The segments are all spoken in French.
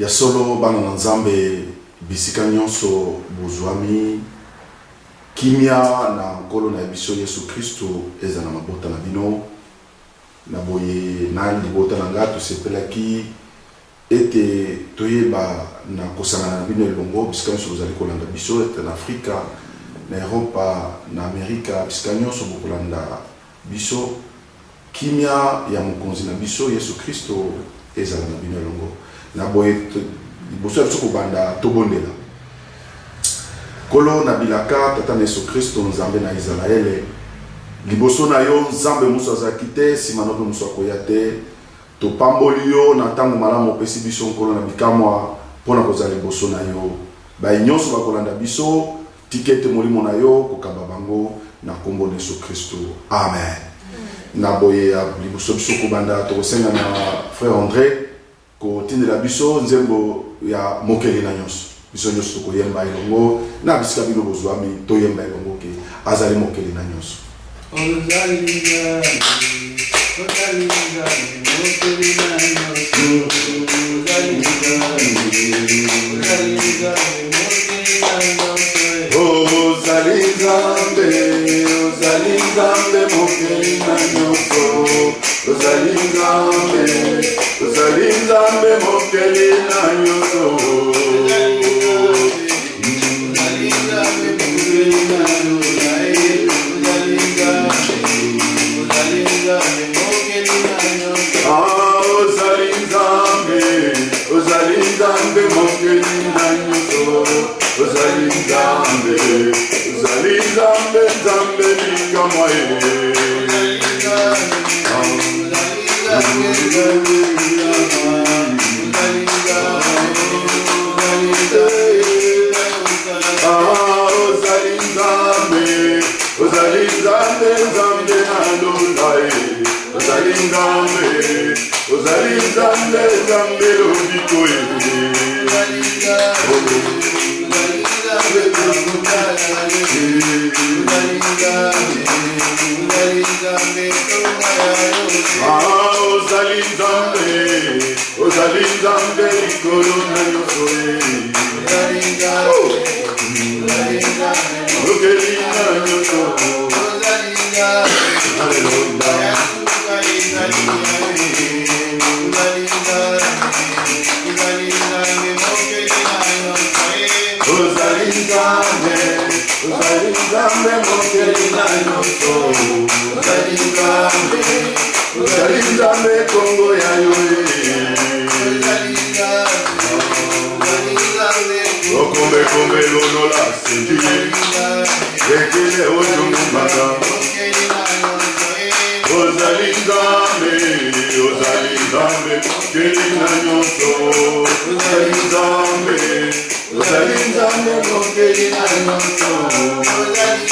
ya solo bana na nzambe bisika nyonso bozwami kimia na nkolo na biso Yesu Kristo eza na mabota na bino na boye na libota na ngato sepelaki ete toyeba na kosana na bino elongo bisika nyonso bozali kolanda biso ete na Afrika na Europa na Amerika bisika nyonso bokolanda biso kimia ya mokonzi na biso Yesu Kristo eza na bino elongo na boye liboso biso kobanda tobondela kolo na bilaka tata na Yesu Kristo nzambe na Israele liboso na yo nzambe muso azaki te sima no muso akoya te topamboli yo na ntango malamu opesi biso nkolo na bikamwa mpona kozala liboso na yo baye nyonso bakolanda biso tikete molimo na yo kokamba bango na kombo na Yesu Kristo amen. Na boye ya liboso biso kobanda tokosenga na frère André kotindela biso nzembo ya mokeli na nyonso biso nyonso tokoyemba elongo na bisika bino bozwami toyemba elongo ke azali mokeli na nyonso. Ozali Nzambe mokeli na nyonso ozali Nzambe mokeli na nyonso Nzambe mokeli na nyonso ozali Nzambe likamwa ozali Nzambe na lolai ozali Nzambe lobiko ozali Nzambe likolo na nyonso mokeli na nyonso haleluya ozali Nzambe mokeli na nyonso ozali Nzambe kongo ya yo okombe lonola sendi ekele ozongumaka ozali Nzambe mokeli na nyonso ozali Nzambe mokeli na nyonso ozali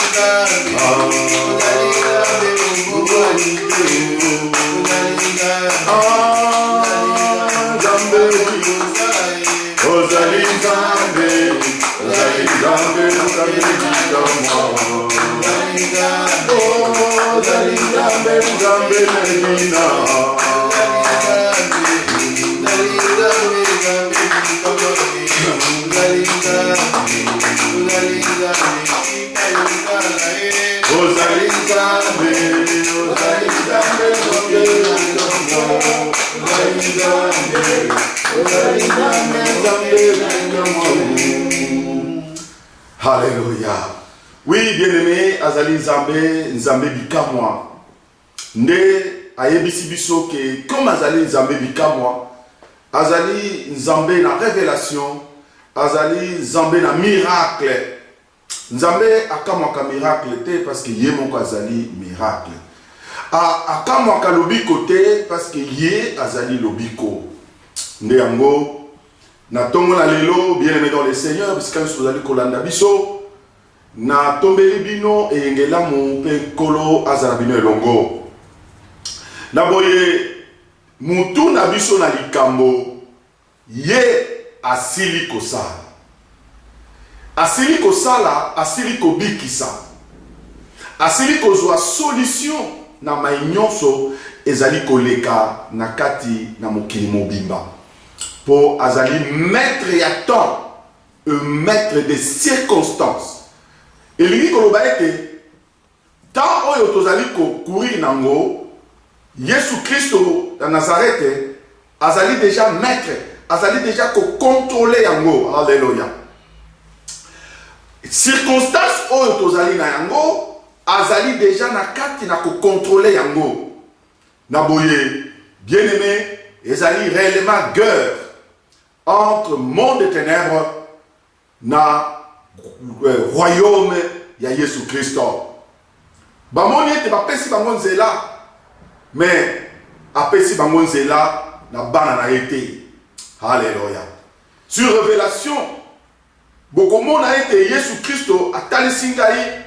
Nzambe melina Hallelujah. Oui, bien-aimé, azali Nzambe bikamwa. Nde ayebisi biso ke comme azali Nzambe bikamwa, azali Nzambe na révélation, azali Nzambe na miracle. Nzambe akamwaka miracle te parce que ye moko azali miracle. Akamwaka lobiko te parce que ye azali lobiko. Nde yango na tongo na lelo bien-aimé dans le Seigneur bisika nyonso ozali kolanda biso na tombeli bino eyengelamu mpe nkolo azala bino elongo na boye mutu na biso na likambo ye asili kosala asili kobikisa asili kozwa solution na mai nyonso ezali koleka na kati na mokili mobimba pour azali maître et à temps, maître des circonstances. Et lui koloba ete tant oyo tozali ko courir nango Yesu Christo de Nazareth azali déjà maître, azali déjà ko contrôler yango. Alléluia. Circonstances oyo tozali na yango azali déjà na kati na ko contrôler yango. Na boye bien-aimé, ezali réellement guerre entre monde des ténèbres na royaume ya Yesu Christo. Bamoni ete bapesi bango nzela, mais apesi bango nzela na bana na ete. Alléluia. Sur révélation, bokomona ete Yesu Christo atalisi ngai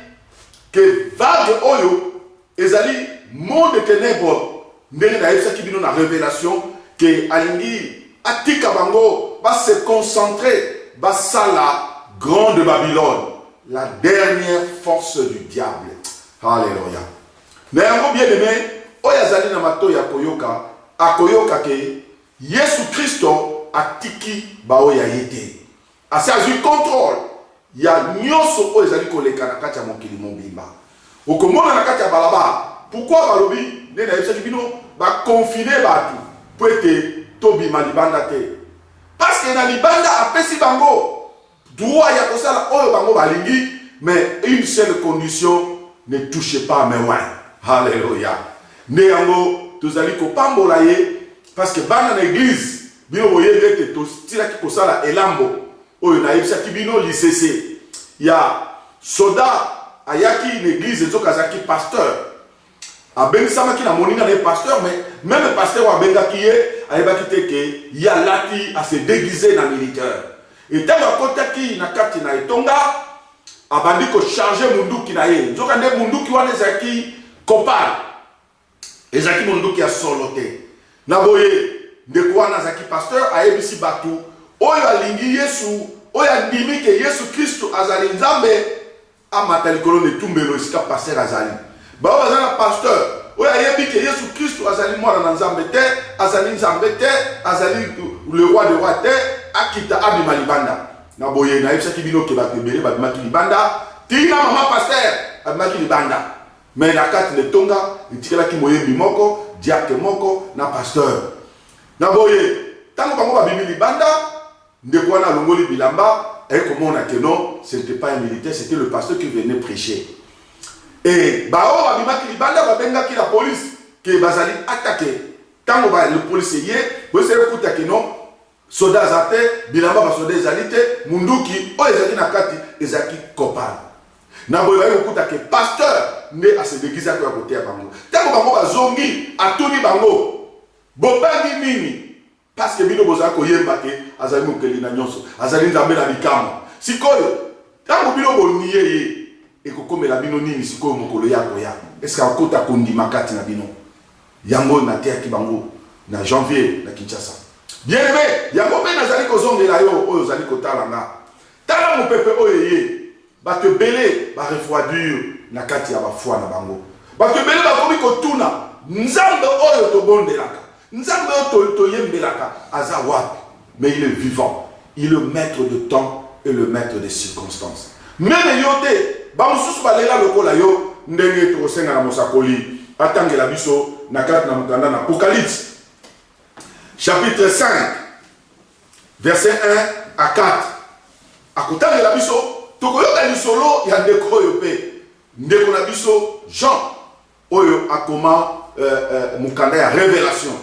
que vague oyo ezali monde des ténèbres. Ndenge na yebisaki bino na révélation que alingi atika bango va se concentrer basala grande Babylone, la dernière force du diable. Alléluia. Mais yango bien aimé, oyazali na mato ya koyoka, akoyoka ke Yesu Christo atiki baoya yete. Asi azui contrôle ya nyonso oyazali koleka na kati ya mokili mobimba. Okomona na kati ya balaba. Pourquoi balobi ne na yebisaki bino ba confiner batu po ete tobima libanda te? Parce que na libanda apesi bango droit ya kosala oyo bango balingi, mais une seule condition, ne touchez pas à mes wins. Alléluia. Ne yango tozali ko pambola ye parce que bana na église bino boyebe ete tostilaki kosala elambo oyo na yebisaki bino lisese ya soda ayaki une église ezokazaki pasteur. Abengisamaki na moninga na pasteur, mais même le pasteur abengaki ye ayebaki te ke ya lati à se déguiser na militaire. Et tant akotaki na kati na etonga abandi ko charger munduki na ye. Nzoka nde munduki wana ezaki kopal. Ezaki munduki ya solo te. Na boye ndeko wana azaki pasteur ayebisi batu oyo alingi Yesu, oyo andimi ke Yesu Christo azali nzambe amata likolo ne tumbelo esika pasteur azali. Ba bazana pasteur oyo ayebi ke Yesu Christo azali mwana na nzambe te, azali nzambe te, azali le roi de roi te, akita abima libanda. Na boye na yebisaki bino ke batebele babimaki libanda, tina mama pasteur abimaki libanda. Mais na kati ne tonga itikelaki moyebi moko, diacre moko na pasteur. Na boye tango bango babimi libanda, ndeko wana longoli bilamba, et komona ke non, ce n'était pas un militaire, c'était le pasteur qui venait prêcher. Et bao abimaki libanda babengaki la police que bazali attaqué. Tango ba le policier, vous savez kuta ke non, soda zate, bilamba ba soda ezalite, munduki o ezaki na kati ezaki kopal. Na boye ba kuta ke pasteur ne a se déguiser à côté à bango. Tango bango ba zongi atuni bango. Bobani nini? Parce que bino bozaka koyemba ke azali mokeli na nyonso, azali nzambe na bikamo. Sikoyo tango bino boniye ye et que la bino nini siko mokolo yako ya est-ce que akota kondima kati na bino yango na terre ki bango na janvier na Kinshasa bien aimé yango pe nazali ko zongela yo oyo zali ko talanga tala mo pepe oyo ye ba te belé ba refroidir na kati ya ba foi na bango ba te belé ba komi ko tuna nzambe oyo to bondelaka nzambe oyo to yembelaka aza wapi mais il est vivant, il est le maître de temps et le maître des circonstances. Même yote bamususu balela lokola yo ndenge tokosenga na mosakoli atangela biso na kati na mokanda na Apocalypse chapitre 5 verset 1 à 4 akotangela biso tokoyoka lisolo ya ndeko oyo pe ndeko na biso Jean oyo akoma mokanda ya révélation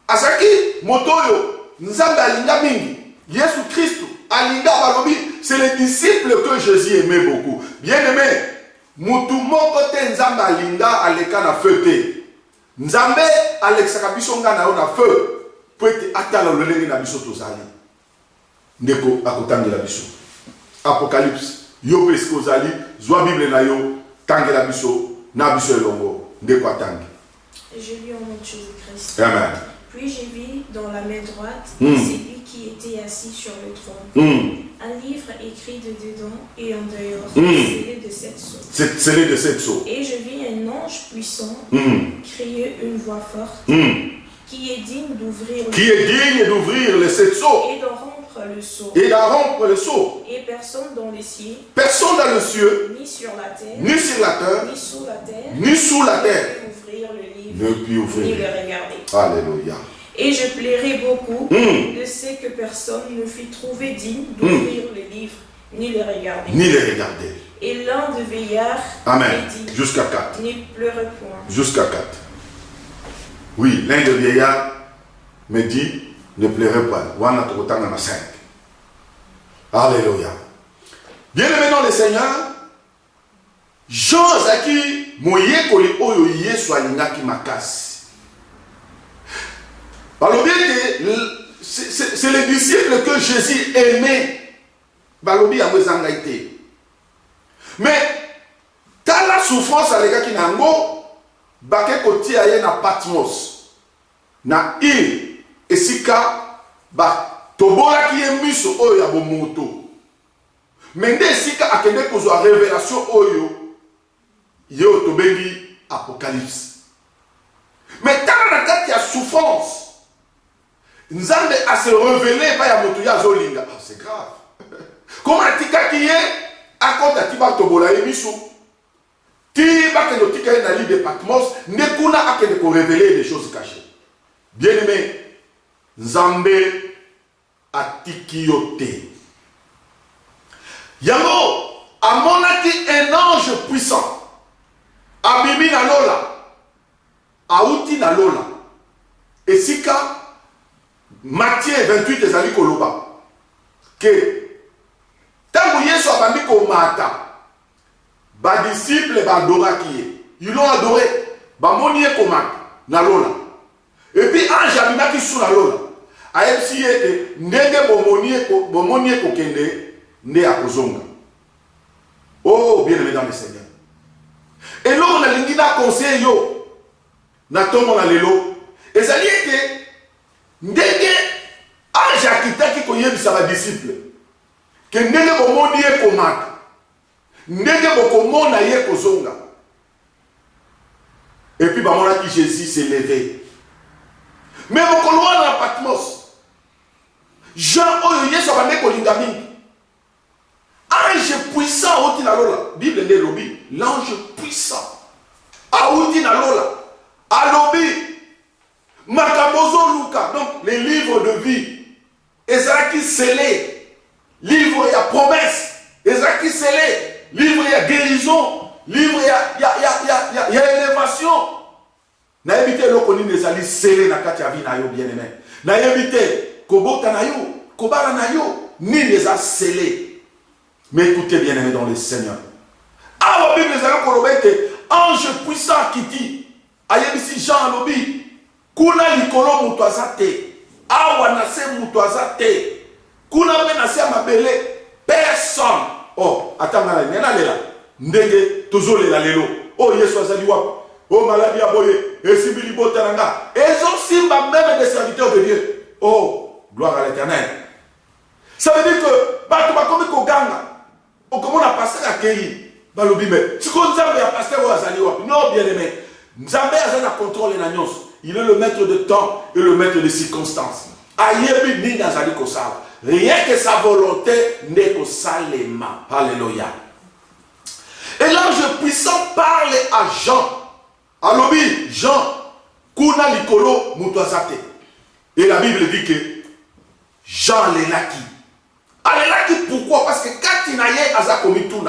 asaki moto oyo nzambe alinga mingi Yesu Christo alinga balobi. C'est les disciples que Jésus aimait beaucoup. Bien aimé, mutu moko te nzambe alinga aleka na feu te. Nzambe alexaka biso nga na yo na feu. Po ete atala lolenge na biso tozali. Ndeko akotangela biso. Apocalypse. Yo pe siko zali, zwa Bible na yo, tangela biso, na biso elongo. Ndeko atangi. Je lis au nom de Jésus-Christ. Amen. Puis j'ai vu dans la main droite celui qui était assis sur le trône. Un livre écrit de dedans et en dehors, scellé de 7 sceaux. C'est scellé de 7 sceaux. Et je vis un ange puissant crier une voix forte qui est digne d'ouvrir les 7 sceaux et d'en rompre le sceau. Et d'en rompre le sceau. Et personne dans les cieux, Personne dans le ciel, ni sur la terre, ni sur la terre, ni sous la terre, ni sous la terre, ne peut ouvrir le livre, ne peut ni ouvrir. le regarder. Alléluia. Et je plairai beaucoup Mm. de ce que personne ne fut trouvé digne d'ouvrir le livre, ni le regarder. Ni les regarder. Et l'un de veillard Amen. me dit, Jusqu'à 4. n'y pleure point. Jusqu'à 4. Oui, l'un de vieillards me dit, ne pleurez pas. Wana tokotanga na 5. Alléluia. Bien-aimé dans le Seigneur, Jean Zaki moyekoli oyo Yesu alingaki makasi. Balobi que c'est les disciples que Jésus aimait. Balobi yango ezanga ite. Mais dans la souffrance alekaki nango bake kotia ye na Patmos na île esika ba tobolaki ye miso oyo ya bomoto. Mais nde esika akende kozwa révélation oyo ye tobengi Apocalypse. Mais dans la kati ya souffrance Nzambe a se révélé pa ya moto ya zolinga. Ah, c'est grave. Comment atikaki ye akota tiba tobola ye miso. Ti bakendo tika ye na l'île de Patmos, nekuna akende ko révéler des choses cachées. Bien-aimé, Nzambe atiki yo te. Yango amonaki un ange puissant. Abimi na lola. Auti na lola. Esika Matthieu 28 ezali koloba que tango Yesu abandi komata ba disciples ba adoraki ye. Ils l'ont adoré. Ba moni ye komata na lola. Et puis ange abimaki sous la lola. Ayebisi ye te ndenge bomoni ye kokende nde akozonga. Oh, bien-aimé dans le Seigneur. Et là on a lingi na conseil yo na tomo na lelo. Ezali ete ndenge ange akitaki koyebisa badisciple ke ndenge bomoni ye komata ndenge bokomona ye kozonga. Et puis bamonaki Jésus s'est levé. Mais mokolo wana na Patmos Jean oyo Yesu abandi kolinga mingi ange puissant auti na lola. Bible nde lobi l'ange puissant auti na lola alobi Makabozo Luka, donc les livres de vie, ezalaki scellé, livre ya promesse, ezalaki scellé, livre ya guérison, livre ya élévation. Na yebite loko nini ezali scellé na kati ya vie na yo bien-aimé. Na yebite kobota na yo, kobala na yo, nini eza scellé. Mais écoutez bien-aimé dans le Seigneur. Ah, la Bible ezali kolobete ange puissant qui dit, ayebisi Jean alobi kuna likolo mutu aza te, awa na se mutu aza te, kuna mpe na se ya mabele personne. Oh, atanga na nena lela ndenge tozolela lelo. Oh, Yesu azali wapi? Oh, maladi ya boye esimbi libota na nga ezosimba même des serviteurs de Dieu. Oh, gloire à l'Éternel. Ça veut dire que bato bakomi koganga okomona pasteur akei balobi me siko Nzambe ya pasteur oyo azali wapi? Non, bien-aimé, Nzambe aza na contrôle na nyonso. Il est le maître de temps et le maître de circonstances. Ayebi ni nazali kosala. Rien que sa volonté n'est que salema. Alléluia. Et l'ange puissant parle à Jean. Alobi, Jean, kuna likolo mutu azate. Et la Bible dit que Jean l'elaki. Alelaki pourquoi? Parce que quand il n'a pas commis tout,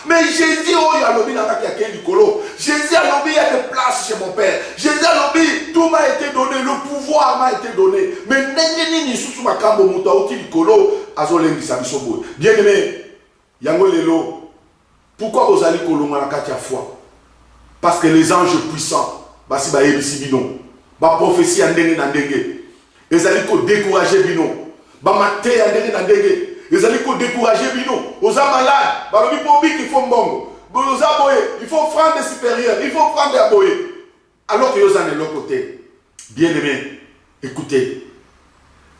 mais Jésus a lobby dans la likolo. Jésus a lobby, il y a de place chez mon père. Jésus a lobby, tout m'a été donné, le pouvoir m'a été donné. Mais n'est-ce ni sous ma cambo muta outi likolo, azolen di sabisobo. Bien aimé, yango lelo, pourquoi vous allez kolonga la katia foi? Parce que les anges puissants, basi ba yebisi bino, ba prophétie andenge na ndenge. Les allez ko décourager bino, ba maté andenge na ndenge. Les allez décourager bino. Aux malades, balobi pobi qu'il faut mbongo. Aux aboye, il faut prendre des supérieurs, il faut prendre des aboye. Alors que vous en êtes de l'autre côté. Bien-aimé, écoutez.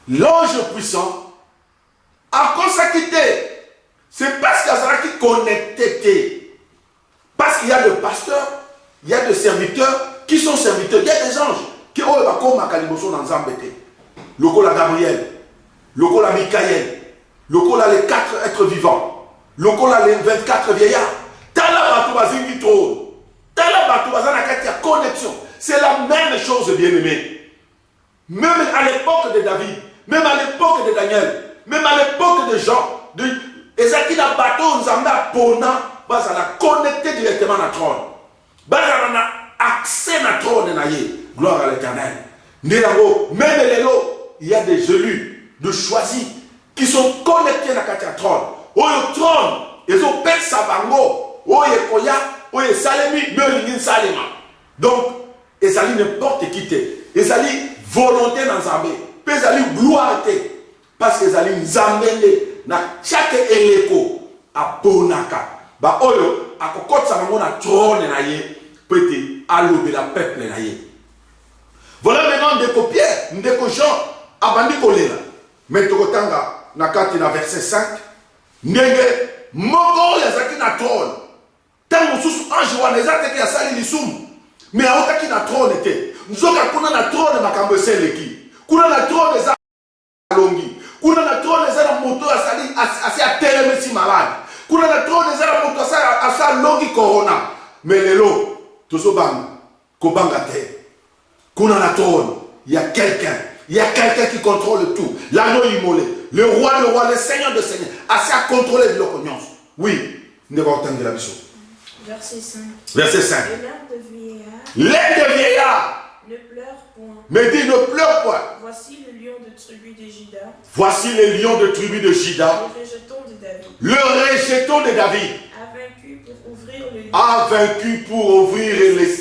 L'ange puissant a consacré. C'est parce qu'il y a qui connecté. Parce qu'il y a des pasteurs, il y a des serviteurs qui sont serviteurs. Il y a des anges qui oyo bakomaka liboso na nzambe te lokola Gabriel, lokola Michael, lokola les 4 êtres vivants, lokola les 24 vieillards. Tala bato bazingi trône, tala bato bazana kati ya connexion. C'est la même chose, bien-aimé. Même à l'époque de David, même à l'époque de Daniel, même à l'époque de Jean, et ça qui n'a pas tout, nous avons pona, ça l'a connecté directement à la trône. Ça a accès à la trône, gloire à l'Éternel. Même les lots, il y a des élus, de choisis, qui sont connectés à la trône. Au trône, ils ont fait ça, au Yekoya, au Salemi, mais Salema. Donc, ils allaient n'importe qui, ils allaient volonté dans Zambé, puis ils allaient gloire, parce qu'ils allaient nous amener dans chaque éléco à Bonaka. Bah, oyo, à kokot sa maman na trône na ye, peut-être à l'aube de la peuple na ye. Voilà maintenant Ndeko Pierre, Ndeko Jean, abandi kolela. Mais tokotanga na kati na verset 5, ndenge moko yazaki na trône. Tango susu ange wana ezateki ya sali lisumu. Mais aotaki na trône te. Nzoka kuna na trône makambo eseleki. Kuna na trône eza longi. Kuna na trône eza na moto asali asi atelemisi malade. Kuna na trône eza na moto asali longi corona. Mais lelo tozobanga kobanga te. Kuna na trône, il y a quelqu'un. Il y a quelqu'un qui contrôle tout. L'agneau immolé, le roi, le seigneur de seigneurs, assez à contrôler de l'opinion. Oui, nous devons entendre la mission. Verset 5. Verset 5. Les de vieillard ne pleure point. Mais dit ne pleure point. Voici le lion de tribu de Juda. Voici le lion de tribu de Juda. Le rejeton de David. Le rejeton de David. A vaincu pour ouvrir les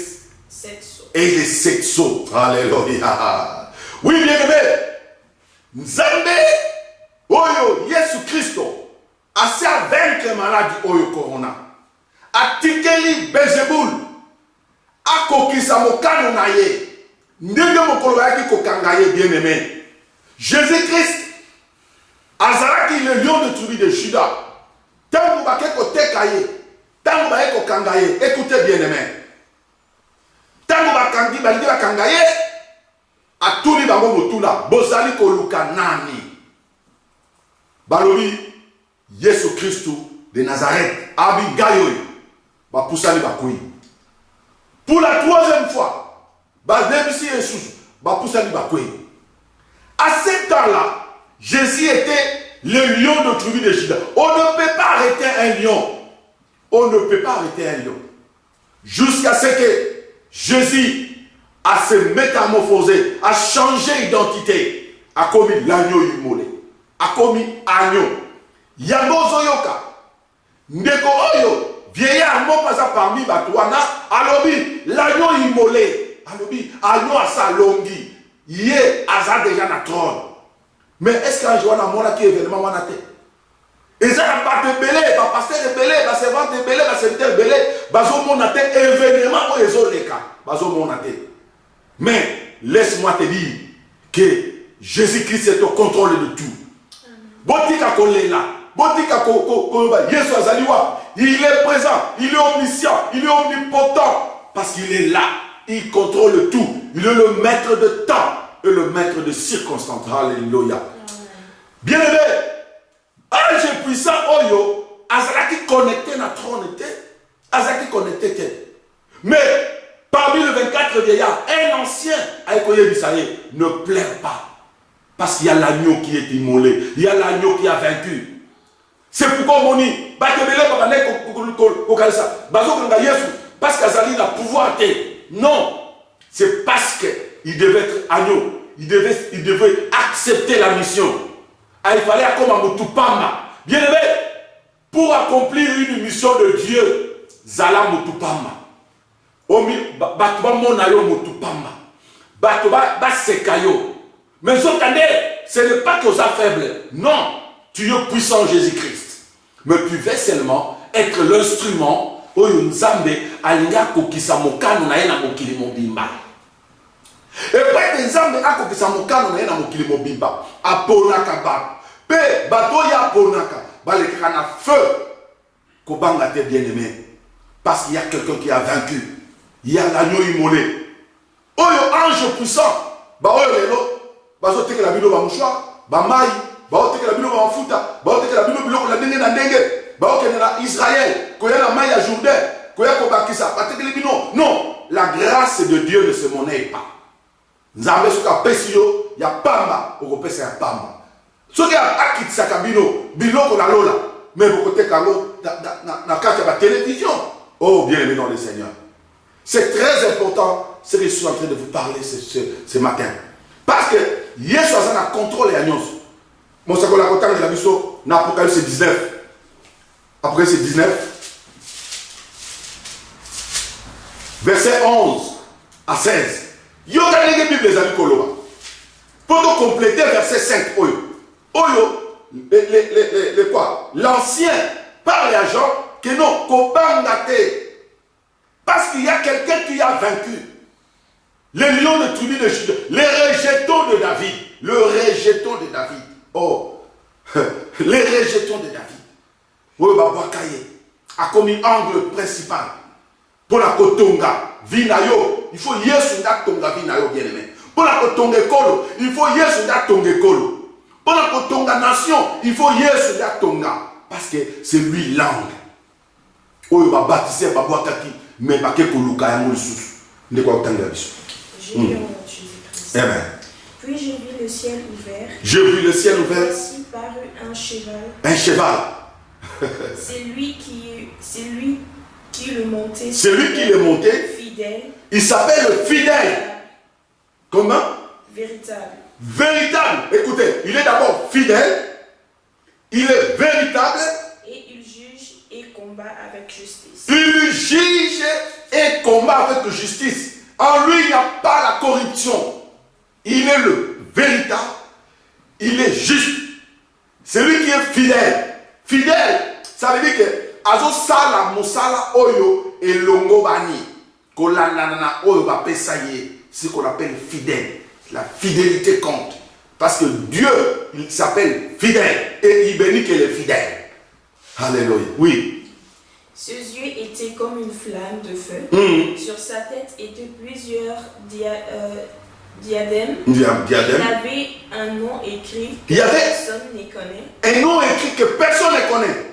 7 sceaux. Et les 7 sceaux. Alléluia. Oui, bien aimé. Nzambe, Oyo, Yesu Christo, assez à vaincre maladie Oyo Corona. A tikeli Bezeboul. A kokisa mokano na ye. Ndenge mokolo yaki kokangaye bien aimé. Jésus-Christ, azalaki le lion de tribu de Juda. Tango bake kotekaye. Tango bake kokangaye. Écoutez bien aimé. Tango bakangi balidi bakangaye. Atuli bango motuna bozali koluka nani balobi Yesu Christu de Nazareth abigayo ba pusali bakoyi pour la 3e fois ba debisi Yesu ba pusali bakoyi. À ce temps-là, Jésus était le lion de tribu de Juda. On ne peut pas arrêter un lion. On ne peut pas arrêter un lion jusqu'à ce que Jésus à se métamorphoser, à changer d'identité, a commis l'agneau immolé, a commis agneau. Yango zoyoka, ndeko oyo, vieillard mo pas parmi batouana, alobi l'agneau immolé, alobi agneau à sa longi, yé aza déjà na trône. Mais est-ce qu'un jour on a mon qui événement wana te? Et ça n'a pas de belé, pas pasteur de belé, pas servant de belé, pas serviteur de belé, bazo mon ate événement ou ezoleka, bazo mon ate. Mais laisse-moi te dire que Jésus-Christ est au contrôle de tout. Botika kolela, botika koba, Yesu azaliwa, il est présent, il est omniscient, il est omnipotent parce qu'il est là, il contrôle tout. Il est le maître de temps et le maître de circonstances. Alléluia. Bien aimé, ange puissant oyo, azalaki connecté na trône te, azalaki connecté te. Mais parmi les 24 vieillards, un ancien, ne pleure pas. Parce qu'il y a l'agneau qui est immolé. Il y a l'agneau qui a vaincu. C'est pourquoi on dit, parce qu'Azali n'a pouvoir. Non. C'est parce qu'il devait être agneau. Il devait accepter la mission. Il fallait comme un Mutupamba. Bien aimé, pour accomplir une mission de Dieu, Zala Mutupamba. Bato ba mona yo motupamba bato ba sekayo mais ce n'est pas que tu es faible, non, tu es puissant Jésus-Christ, mais tu veux seulement être l'instrument oyo nzambe alinga kokisa mokano na ye na mokili mobimba. Et puis nzambe akokisa mokano na ye na mokili mobimba aponaka ba pe bato ya aponaka balekaka na feu kobanga te bien aimé parce qu'il y a quelqu'un qui a vaincu. Il y a l'agneau immolé. Oyo ange puissant. Ba oyo lelo. Bazo teke la bilo ba mouchoir. Ba mai. Ba teke la bilo ba mafuta. Ba teke la bilo biloko la ndenge na ndenge. Ba okende na Israël. Koya la mai ya Jourdain. Koya ko bakisa. Ba teke le bino. Non. La grâce de Dieu ne se monnaie pas. Nzambe soka pesi yo ya pamba. Oko pesa ya pamba. Soki akitisaka bino. Biloko na lola. Mais vous côté Kalo, na carte de télévision. Oh, bien aimé dans le Seigneur. C'est très important ce que je suis en train de vous parler ce matin. Parce que Yesu a un contrôle et agneau. Mon sac la côté de la mission, Apocalypse 19. Apocalypse 19. Verset 11 à 16. Yo gagné la Bible les amis Koloba. Pour compléter verset 5. Oyo. Les quoi? L'ancien par les gens que non, Kobangate. Parce qu'il y a quelqu'un qui a vaincu. Les lions de tribu de Juda, les rejetons de David. Le rejeton de David. Oh, les rejetons de David. Oui, Babakaye a commis angle principal. Pour la Kotonga, Vinayo. Il faut Yesu Tonga Vinayo, bien aimé. Pour la Kotonga Kolo, il faut Yesu Tonga Kolo. Pour la Kotonga nation, il faut Yesu Tonga. Parce que c'est lui langue. Oh, il va baptiser, il va boire kaki. Mais il va que Koluka ya Moussous. Ne quoi autant de la J'ai lu en Jésus-Christ. Puis j'ai vu le ciel ouvert. J'ai vu le ciel ouvert. Voici parut un cheval. Un cheval. C'est lui qui le montait. C'est lui qui le montait. Fidèle. Il s'appelle le fidèle. Comment? Véritable. Véritable. Écoutez, il est d'abord fidèle. Il est véritable. Et il juge et combat avec justice. Il juge et combat avec justice. En lui, il n'y a pas la corruption. Il est le véritable. Il est juste. C'est lui qui est fidèle. Fidèle, ça veut dire que Azo Sala Mosala Oyo et Longo Bani. Kolanana Oyo Bapesaye. C'est ce qu'on appelle fidèle. La fidélité compte. Parce que Dieu, il s'appelle fidèle. Et il bénit que les fidèles. Alléluia. Oui. Ses yeux étaient comme une flamme de feu. Sur sa tête étaient plusieurs diadèmes. Il avait un nom écrit que personne ne connaît. Un nom écrit que personne ne connaît.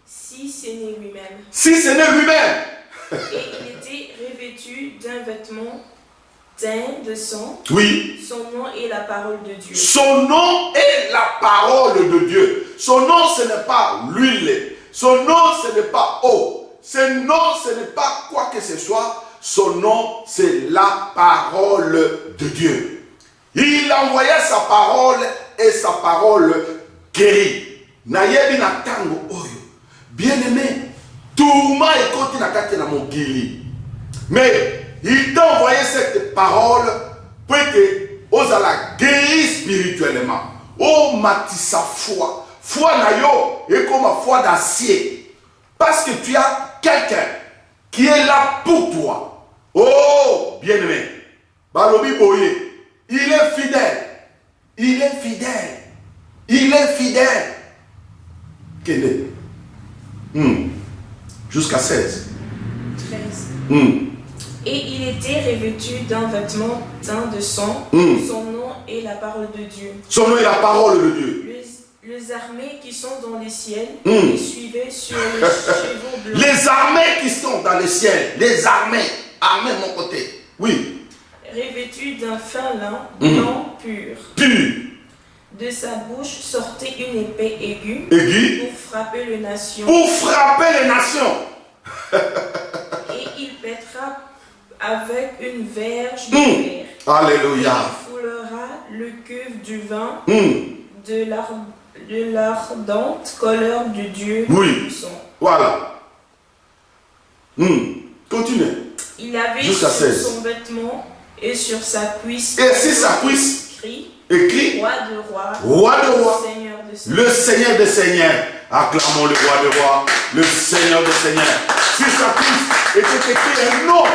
Si ce n'est lui-même. Si ce n'est lui-même. Et il était revêtu d'un vêtement teint de sang. Oui. Son nom est la parole de Dieu. Son nom est la parole de Dieu. Son nom, ce n'est pas l'huile. Son nom, ce n'est pas eau. Son nom, ce n'est pas quoi que ce soit. Son nom, c'est la parole de Dieu. Il envoyait sa parole et sa parole guérit. Nayebi na tango oyo. Bien-aimé, tout ma ekoti na kati na mokili. Mais il t'a envoyé cette parole pour que ozala guéri spirituellement. Oh matissa foi. Foi na yo est comme une foi d'acier. Parce que tu as quelqu'un qui est là pour toi. Oh, bien-aimé. Balobi Boye, il est fidèle. Il est fidèle. Il est fidèle. Quel Jusqu'à 16. 13. Et il était revêtu d'un vêtement teint de sang. Son nom est la parole de Dieu. Son nom est la parole de Dieu. Les armées qui sont dans les ciels les suivaient sur les chevaux blancs. Les armées qui sont dans les ciels. Les armées. Armées de mon côté. Oui. Revêtues d'un fin lin blanc pur. Pur. De sa bouche sortait une épée aiguë. Pour frapper les nations. Pour frapper les nations. Et il pètera avec une verge de fer. Alléluia. Il foulera le cuve du vin de l'ardente colère de Dieu. Oui. Voilà. Continue. Il avait jusqu'à sur 16. son vêtement et sur sa cuisse. Et sur sa cuisse. Écrit. Roi de rois. Roi de rois. Seigneur de seigneurs. Le Seigneur des seigneurs. Acclamons le roi de rois. Le Seigneur des seigneurs. Sur sa cuisse était écrit un nom.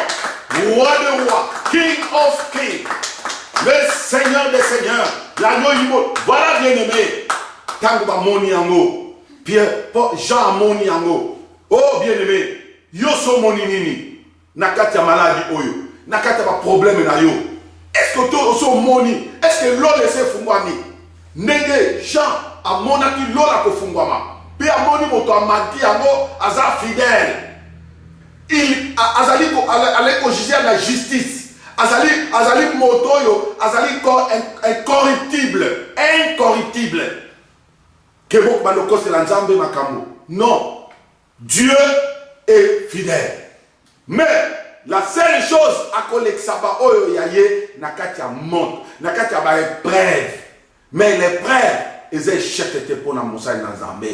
Roi de rois. King of kings. Le Seigneur des seigneurs. L'agneau immo. Voilà bien aimé. Tango moni yango. Pierre, Jean moni yango. Oh bien aimé. Yoso moni nini. Nakati ya maladi oyo. na kati ba problème na yo. Est-ce que to so moni? Est-ce que l'eau laissé fungwani? Ndenge Jean a monaki l'eau la ko fungwama. Puis a moni moto a menti yango aza fidèle. Il azali ko allait ko juger la justice. Azali motoyo, azali incorruptible. Incorruptible. Kebok baloko c'est la nzambe makambo. Non. Dieu est fidèle. Mais la seule chose à kolexaba oyo yaye nakatia monde, nakatia ba épreuve. Mais l'épreuve, ils échec pour na musa na nzambe.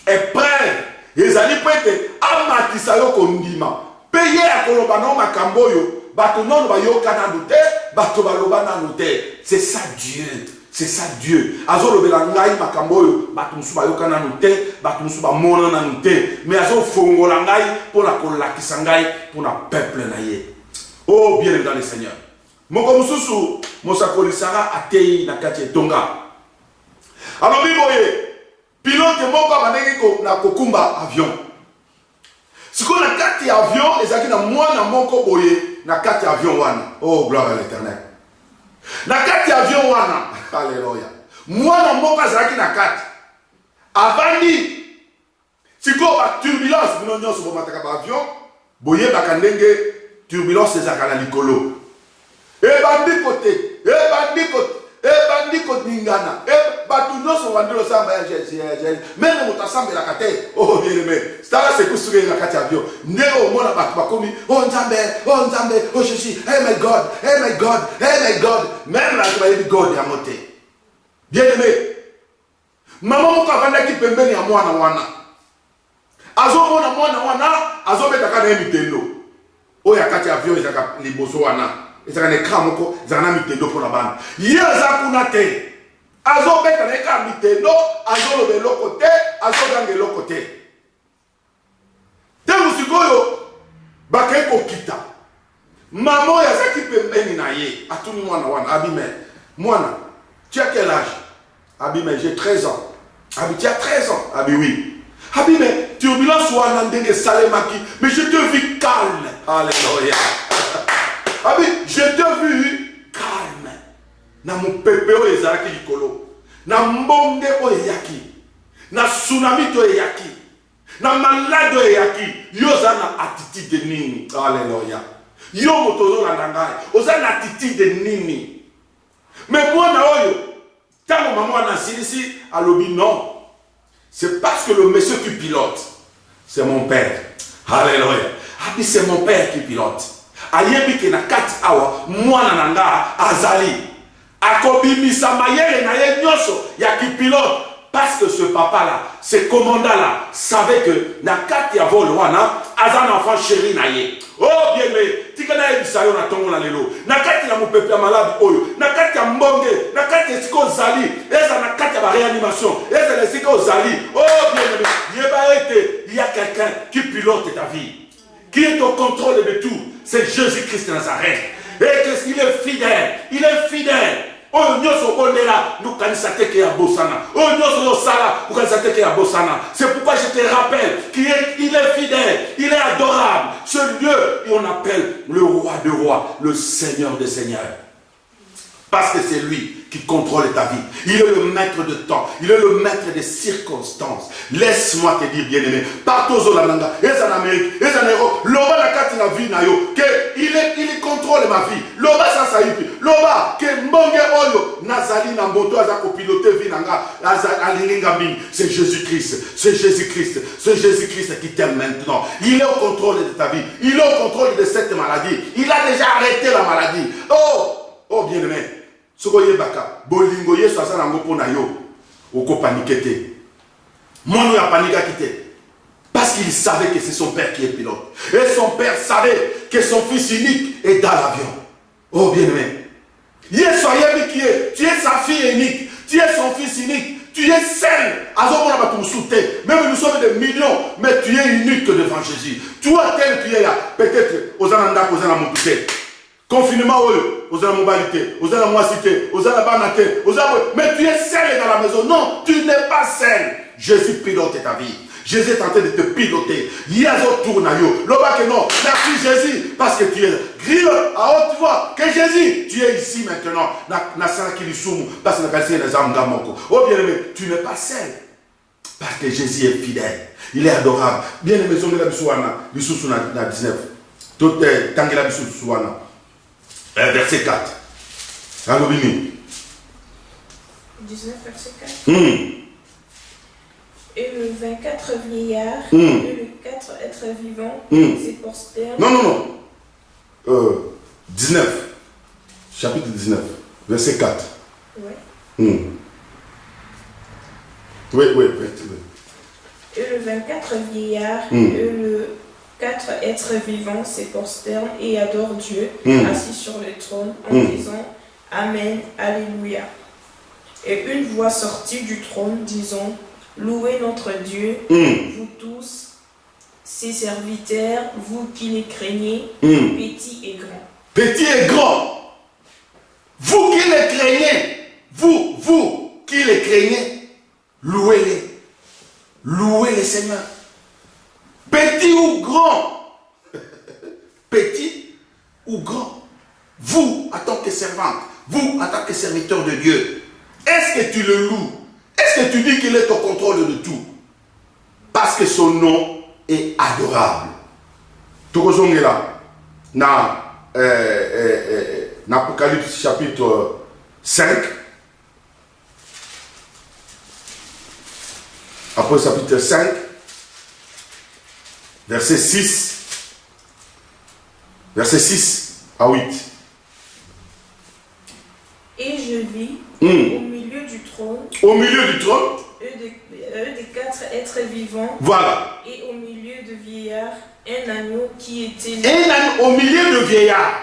Épreuve, ils allaient prêter amatisa yo kondima. Payer à koloba no makambo yo. Bato non ba yo kana douté, bato ba loba na douté. C'est ça Dieu. C'est ça Dieu. Azo lobela ngai makambo yo, bato musu ba yo kana douté, bato musu ba mona na douté. Mais azo fongola ngai pour la kolakisa ngai pour na peuple na ye. Oh bien dans le Seigneur. Moko mususu mosakoli sara atei na kati tonga. Alors biboye pilote moko abaneki ko na kokumba avion. Siko na kati avion ezaki na mwana moko boye na kati avion wana. Oh gloire à l'Éternel. Na kati avion wana. Alléluia. Mwana moko azaki na kati. Avandi. Siko ba turbulence bino nyonso bo mataka ba avion boye bakandenge turbulence ezaka na likolo. Ebandi côté ningana. Batu nyonso wandelo samba ya Jésus. Même moto asambela kate. Oh bien aimé. Stara se kusure na kati avion. Ndeo mona batu bakomi. Oh Nzambe, oh Jésus. Hey my God, hey my God, hey my God. Même la tu vas dire God ya moté. Bien aimé. Maman moko avanda ki pembeni ya mwana wana. Azo mona mwana wana, azo betaka na mitendo. Oh ya kati avion ezaka liboso wana. Ezaka ne kramoko, ezaka na mitendo pour la bande. Yeza kuna te. Azo beta na eka mitendo, azo lobe lokote, azo gange lokote. Te musikoyo bakeko kita. Maman ya zaki pembeni na ye, atuni mwana wana, abime. Mwana, tu as quel âge? Abime, j'ai 13 ans. Abi, tu as 13 ans. Abi, oui. Abime, turbulence wana ndenge salemaki, mais je te vis calme. Alléluia. Abi, je te vis calme. Na mupepe o ezalaki likolo. Na mbonde o eyaki. Na tsunami to eyaki. Na malade o eyaki. Yoza na attitude nini. Alléluia. Yo motozo la ndangai. Oza na attitude nini. Mais moi na oyo. Tant maman na silisi alobi non. C'est parce que le monsieur qui pilote, c'est mon père. Alléluia. Abi c'est mon père qui pilote. Ayebi ke na kati awa mwana nanga azali. Akobimisa mayele na ye nyoso ya ki pilote. Parce que ce papa là, ce commandant là, savait que na kati ya vol wana azan enfant chéri na ye. Oh bien mais tikana ebisa yo na tongo na lelo. Na kati ya mopepe ya malade oyo, na kati ya mbonge, na kati ya siko zali, eza na kati ya ba réanimation, eza na siko zali. Oh bien mais yeba ete, il y a quelqu'un qui pilote ta vie, qui est au contrôle de tout. C'est Jésus-Christ de Nazareth. Et qu'il est fidèle, il est fidèle. Oh nyoso bondela nous kanisa teke ya bosana. Oh nyoso yo sala nous kanisa teke ya bosana. C'est pourquoi je te rappelle qu'il est fidèle, il est adorable. Ce Dieu, et on appelle le roi de rois, le Seigneur des seigneurs. Parce que c'est lui qui contrôle ta vie. Il est le maître de temps. Il est le maître des circonstances. Laisse-moi te dire, bien-aimé, partout aux Hollanda, et en Amérique, et en Europe, l'Oba n'a qu'à la vie, il contrôle ma vie. L'Oba ça saïpi. L'Oba, que mbonge oyo, nazali na moto azako pilote vinanga, alininga bing. C'est Jésus-Christ. C'est Jésus-Christ. C'est Jésus-Christ qui t'aime maintenant. Il est au contrôle de ta vie. Il est au contrôle de cette maladie. Il a déjà arrêté la maladie. Oh, bien-aimé. Sokoye baka bolingo yesu asa nango pona yo oko paniquer. Mon ya panika kité parce qu'il savait que c'est son père qui est pilote et son père savait que son fils unique est dans l'avion. Oh bien-aimé, yesu ayebi qui est, tu es sa fille unique, tu es son fils unique, tu es seul. Azomona ba tumsute, même nous sommes des millions, mais tu es unique devant Jésus. Toi tel tu es là, peut-être aux ananda kozana mopité. Confinement, aux mobilité, aux moissité, aux banaté, mais tu es seul dans la maison. Non, tu n'es pas seul. Jésus pilote ta vie. Jésus est en train de te piloter. Il y a d'autres tours. L'oba que non. Merci Jésus. Parce que tu es là. Crie à haute voix que Jésus, tu es ici maintenant. Parce que oh bien-aimé, tu n'es pas seul. Parce que Jésus est fidèle. Il est adorable. Bien-aimé, nous sommes là, 19. Tout est Tangela Bissouana. Verset 4. 19, verset 4. Et le 24 vieillard et le 4 êtres vivants se prosternent. Non. 19. Chapitre 19. Verset 4. Ouais. Oui. Et le 24 vieillard et le 4 êtres vivants se prosternent et adorent Dieu, assis sur le trône, en disant Amen, Alléluia. Et une voix sortit du trône, disant Louez notre Dieu, vous tous, ses serviteurs, vous qui les craignez, petits et grands. Petits et grands. Vous qui les craignez, vous qui les craignez, louez-les. Louez les Seigneurs. Petit ou grand. Petit ou grand. Vous, en tant que servante, vous, en tant que serviteur de Dieu, est-ce que tu le loues? Est-ce que tu dis qu'il est au contrôle de tout? Parce que son nom est adorable. Tout le là, dans Apocalypse chapitre 5, Apocalypse chapitre 5, verset 6 à 8. Et je vis au milieu du trône, des 4 êtres vivants, voilà, et au milieu de vieillards, un agneau qui était là. Un agneau au milieu de vieillards.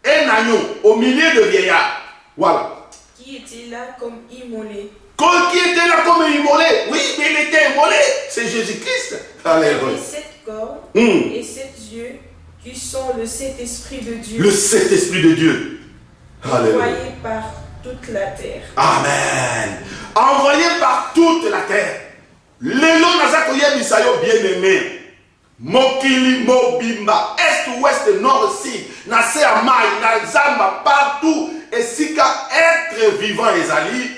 Un agneau au milieu de vieillards. Voilà. Qui était là comme immolé. Qui était là comme immolé? Oui, mais il était immolé. C'est Jésus-Christ. Alléluia. Et 7 cornes et 7 yeux qui sont le Saint-Esprit de Dieu. Le Saint-Esprit de Dieu. Alléluia. Envoyé par toute la terre. Amen. Envoyé par toute la terre. Lelo nazakoye misayo bien-aimé. Mokili, Mobimba, Est, Ouest, Nord, Sud, Nase Amai, Nazamba, partout, et Sika, être vivant et Zali,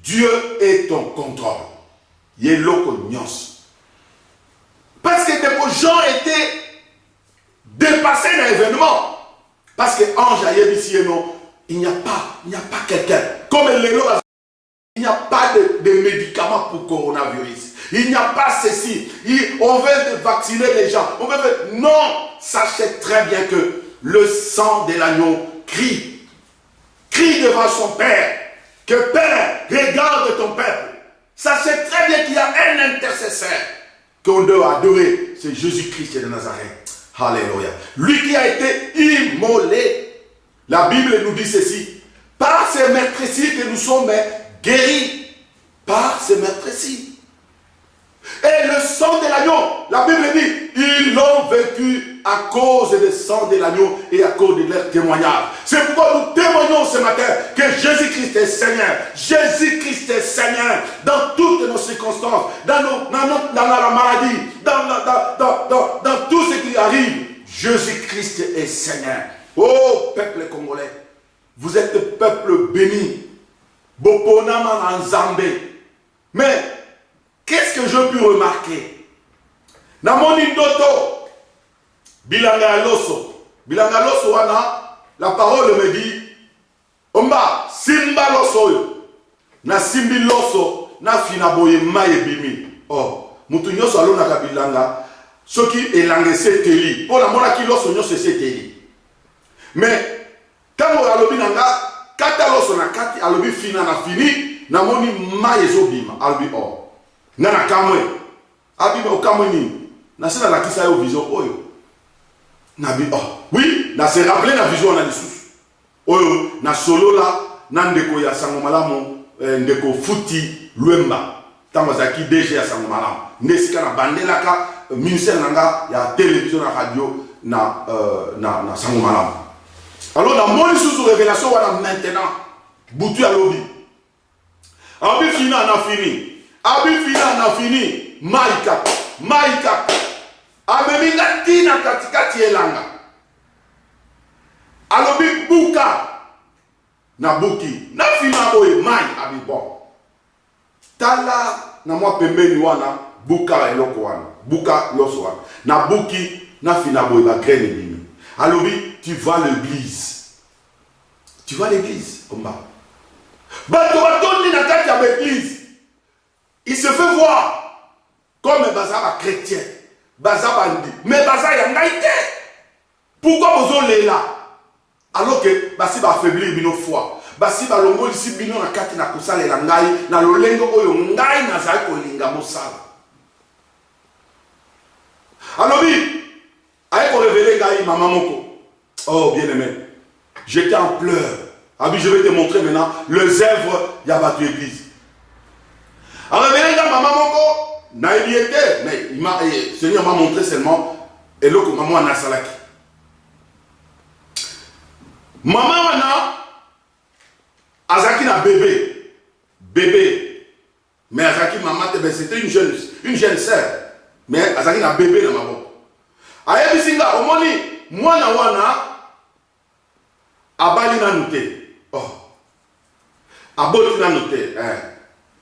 Dieu est ton contrôle. Yeloko Nyos. Parce que des gens étaient dépassés dans l'événement. Parce que ange ici et non, il n'y a pas quelqu'un. Comme Lélo, il n'y a pas de médicaments pour coronavirus. Il n'y a pas ceci. On veut vacciner les gens. Non, sachez très bien que le sang de l'agneau crie devant son Père. Que Père, regarde ton peuple. Sachez très bien qu'il y a un intercesseur qu'on doit adorer. C'est Jésus-Christ de Nazareth. Alléluia. Lui qui a été immolé. La Bible nous dit ceci. Par ces meurtres-ci que nous sommes guéris. Par ces meurtres-ci. Et le sang de l'agneau, la Bible dit, ils l'ont vécu à cause du sang de l'agneau et à cause de leur témoignage. C'est pourquoi nous témoignons ce matin que Jésus-Christ est Seigneur. Jésus-Christ est Seigneur dans toutes nos circonstances, dans la maladie, dans tout ce qui arrive. Jésus-Christ est Seigneur. Oh, peuple congolais, vous êtes peuple béni. Boponama Nzambé. Mais qu'est-ce que je peux remarquer? Namoni Ndoto, Bilanga Loso. Bilanga Loso wana, la parole me dit, Omba, Simba Loso, na Simbi Loso, na Finaboye Maye Bimi. Oh, Moutounyo Salo na Kabilanga, ce qui est langue c'est Teli. Pour la mona qui Loso nyo c'est Teli. Mais, quand on a l'obi nanga, kata Loso na kati, alobi fina na fini, namoni Maye Zobima, alobi oh. Nana kamwe abime okamwe ni na sena la kisa yo vision oyo na bi oh oui na se rappeler la vision na lisusu oyo na solo la na ndeko ya sango malamu ndeko futi Lwemba tango zaki DG ya sango malamu nesika na bandelaka ministère nanga ya télévision na radio na sango malamu. Alors dans mon sous révélation voilà maintenant butu ya lobi abi fina na fini. Abi fina na fini, maika, maika. Ameminga tina katikati elanga. Alobi buka. Na buki. Na fina boye mai abi bon. Tala na mwa pembeni wana buka eloko wana. Buka loso wana. Na buki na fina boye ba graine bimi. Alobi tu vois l'église. Tu vois l'église comme ça. Bato batondi na kati ya l'église. Il se fait voir comme baza ba chrétien. Baza bandi. Mais baza ya ngai te. Pourquoi vous êtes là? Alors que basi ba affaiblir bino foi. Basi ba longo ici bino na kati na kosala la ngai na lolengo oyo ngai na za ko linga mosala. Alors oui, aïe pour révéler ngai maman moko. Oh bien-aimé, j'étais en pleurs. Ah oui, je vais te montrer maintenant les œuvres de la église. Alors révéler ngai maman moko, na il y était, mais le Seigneur m'a montré seulement et là que maman a salaki. Maman wana azaki na bébé, mais azaki maman c'était une jeune sœur, mais azaki na bébé na maman. Ayebi singa omoni mwana wana abali na noté. Oh. Aboti na noté,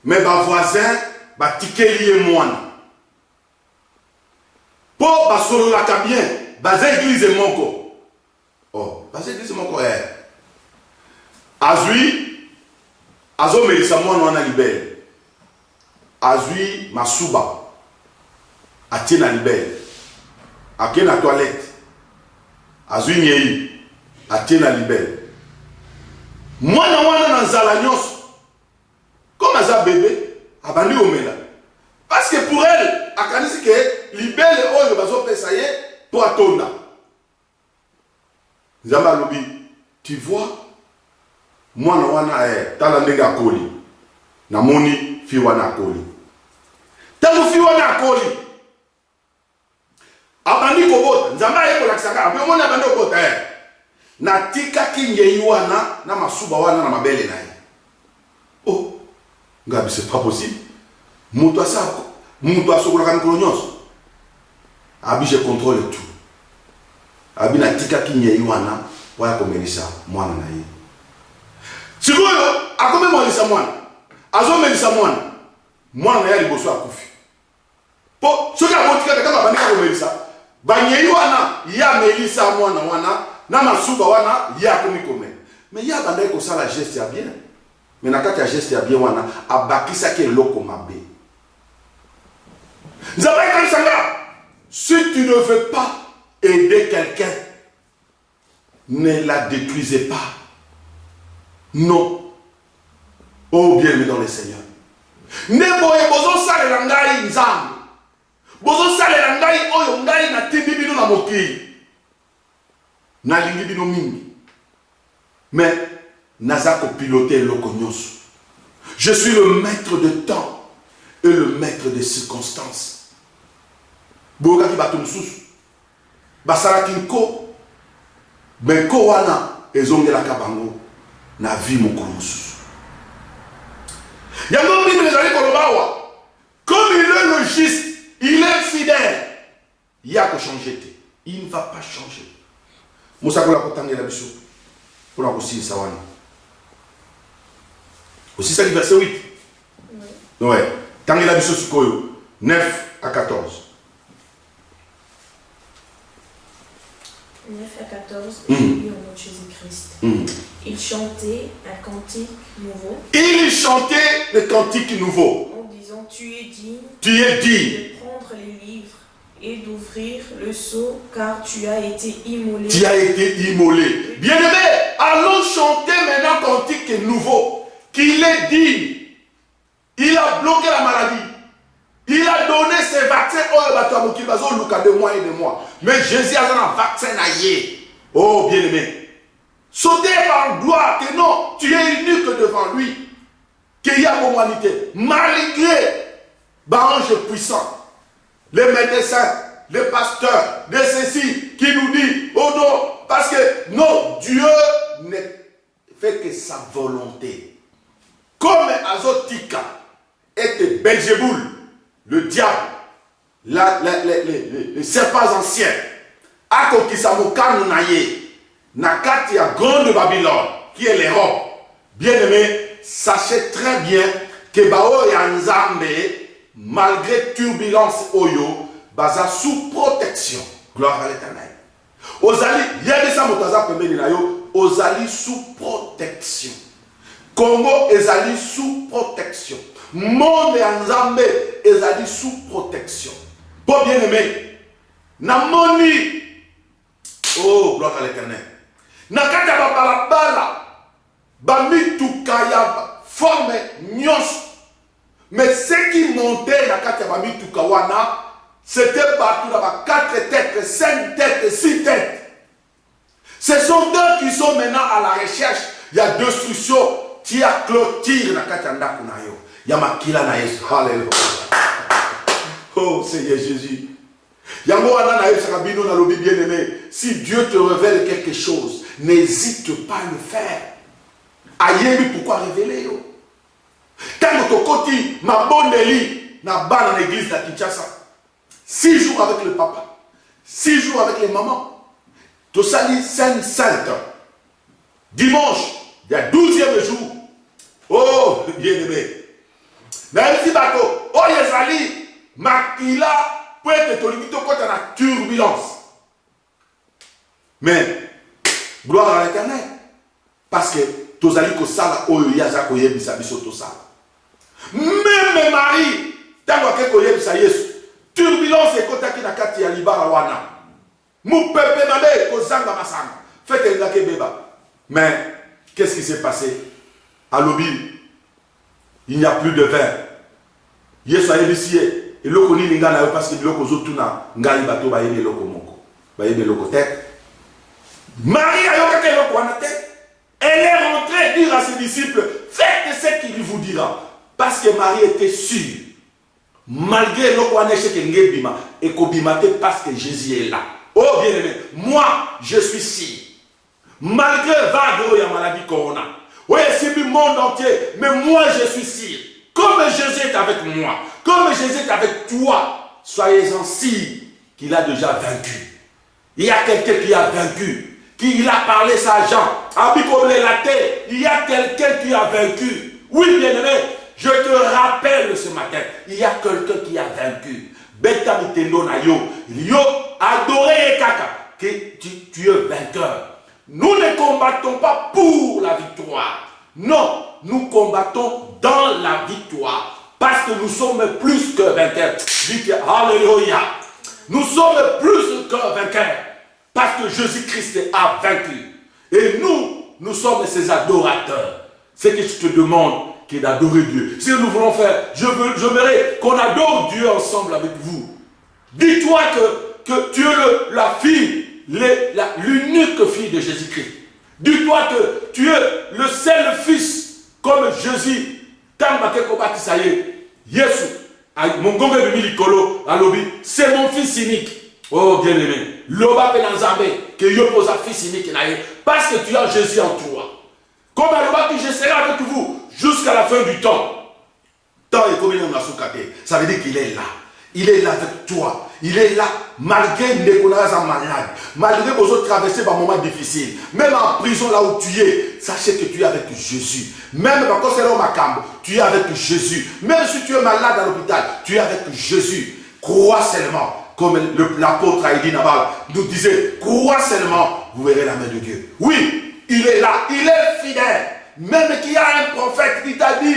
mais ba voisin ba tikeli mwana. Po ba solo la ka bien, ba église moko. Oh, parce que c'est mon coeur. Azui, azo melisa mwana wana libere. Azui masuba. Atie na libere. Atie na toilette. Azui nyei. Atie na libere. Mwana wana na nzala nyonso. Comme aza bébé, abandi omela. Parce que pour elle, akanisi ke libere oyo bazo pesa ye pour atonda. Zamba lobi, tu vois, moi na wana tala ndenge akoli, na moni fi wana akoli. Tango fi wana akoli, abandi kobota, nzamba yeko lakisaka, api omoni abandi kobota na tika kinye wana, na masuba wana na mabele na ye. Oh, ngabi c'est pas possible. Mouto asako, mouto asokola kanikolo nyonso. Abi je contrôle tout. Abina tika kinye wana waya komelisa mwana na ye. Sikoyo akome molisa mwana. Azo melisa mwana. Mwana na ye liboso akufi. Po soki abotika kaka bandika komelisa. Banye wana ya melisa mwana wana na masuba wana ya komi kome. Mais ya bandai ko sala geste ya bien. Mais na kati ya geste ya bien wana abakisa ke loko mabe. Nzaba comme ça. Si tu ne veux pas aider quelqu'un, ne la détruisez pas. Non. Oh bien-aimé dans le Seigneur. Ne boye bozo sale la ngai nzambe. Bozo sale la ngai oyo ngai na tindi bino na mokili. Na lingi bino mingi. Mais nazako piloter loko nyonso. Je suis le maître de temps et le maître des circonstances. Boka ki bato mususu. Basala kinko benko wana ezongelaka bango na vie moko mususu. Yango Bible ezali kolobawa. Comme il est le juste, il est fidèle. Il y a que changer. Il ne va pas changer. Musakola kotangela biso. Pour la aussi sawana. Aussi ça verset 8. Oui. Ouais. Tangela biso sikoyo 9 à 14. 9 à 14, et lui au nom de Jésus-Christ. Il chantait un cantique nouveau. Il chantait le cantique nouveau. En disant, tu es digne. Tu es digne. De prendre les livres et d'ouvrir le sceau, car tu as été immolé. Tu as été immolé. Bien-aimé, allons chanter maintenant un cantique nouveau. Qu'il est digne. Il a bloqué la maladie. Il a donné ses vaccins. De mois et de mois. Mais Jésus a donné un vaccin. Oh, bien-aimé. Sautez par gloire que non, tu es unique devant lui. Qu'il y a humanité. Malgré l'ange puissant, les médecins, les pasteurs, les ceci qui nous disent, oh non, parce que non, Dieu ne fait que sa volonté. Comme Azotika était Belzéboul, le diable, les serpents anciens, akokisa mokano na ye, na kati ya grande Babylone, qui est l'Europe. Bien-aimé, sachez très bien que bao ya nzambe, malgré turbulence oyo, baza sous protection. Gloire à l'Éternel. Ozali, yebisa motaza pembeni na yo, ozali sous protection. Congo ezali sous protection. Monde ya nzambe ezali sous protection. Bon bien-aimé, na moni, oh gloire à l'Éternel. Na kati ya balabala, bamituka ya forme nyonso. Mais ce qui montait na kati ya bamituka wana, c'était partout là-bas 4 têtes, 5 têtes, 6 têtes. Ce sont eux qui sont maintenant à la recherche. Il y a destruction. Qui a clôture na kati ya ndako na yo. Ya makila na Yesu. Alléluia. Oh Seigneur Jésus. Yango wana na Yesu kabino na lobi bien-aimé. Si Dieu te révèle quelque chose, n'hésite pas à le faire. Ayebi pourquoi révéler yo. Tant que koti ma bondeli na ba na l'église de Kinshasa. 6 jours avec le papa. 6 jours avec les mamans. Tout ça dit sainte. Dimanche, il y a 12e jour. Oh, bien-aimé. Même si bateau, oh, yezali, makila, peut être tolimito quand on a turbulence. Mais, gloire à l'Éternel. Parce que, tozali ko sala, oh, yaza ko yebisa biso to sala. Même Marie, tango ke ko yebisa Yesu, turbulence et kotaki na kati ya libara wana. Mu pepe mabe ko zanga masanga. Faites ngake beba. Mais, qu'est-ce qui s'est passé? À l'obi, il n'y a plus de vin. Yesu a yebisi et loko ni linga na parce que loko zotuna ngali bato ba yebe loko moko. Ba yebe loko te. Marie a yokate loko wana te. Elle est rentrée dire à ses disciples, faites ce qu'il vous dira. Parce que Marie était sûre. Malgré loko wana cheke ngebima et kobimate parce que Jésus est là. Oh bien-aimé, moi je suis sûr. Malgré vague ya maladie corona. Oui, c'est le monde entier. Mais moi, je suis sûr. Comme Jésus est avec moi, comme Jésus est avec toi, soyez-en sûrs qu'il a déjà vaincu. Il y a quelqu'un qui a vaincu. Il a parlé sa Jean. Il y a quelqu'un qui a vaincu. Oui, bien-aimé, je te rappelle ce matin, il y a quelqu'un qui a vaincu. Beta mitendo na yo. Yo, adoré kaka. Que tu es vainqueur. Nous ne combattons pas pour la victoire. Non, nous combattons dans la victoire. Parce que nous sommes plus que vainqueurs. Dites Alléluia. Nous sommes plus que vainqueurs. Parce que Jésus-Christ a vaincu. Et nous sommes ses adorateurs. Ce que je te demande, c'est d'adorer Dieu. Si nous voulons faire, j'aimerais qu'on adore Dieu ensemble avec vous. Dis-toi que tu es la fille, l'unique fille de Jésus-Christ. Dis-toi que tu es le seul fils comme Jésus. C'est mon fils unique. Oh bien-aimé. Loba penanzambe que yo posa fils unique. Parce que tu as Jésus en toi. Comme Loba que je serai avec vous jusqu'à la fin du temps. Ça veut dire qu'il est là. Il est là avec toi. Il est là malgré les malades. Malgré vos autres traversées par moments difficiles. Même en prison là où tu es. Sachez que tu es avec Jésus. Même quand c'est là Macambo, tu es avec Jésus. Même si tu es malade à l'hôpital, tu es avec Jésus. Crois seulement. Comme l'apôtre Aïdi Nabal nous disait, crois seulement, vous verrez la main de Dieu. Oui, il est là. Il est fidèle. Même qu'il y a un prophète qui t'a dit,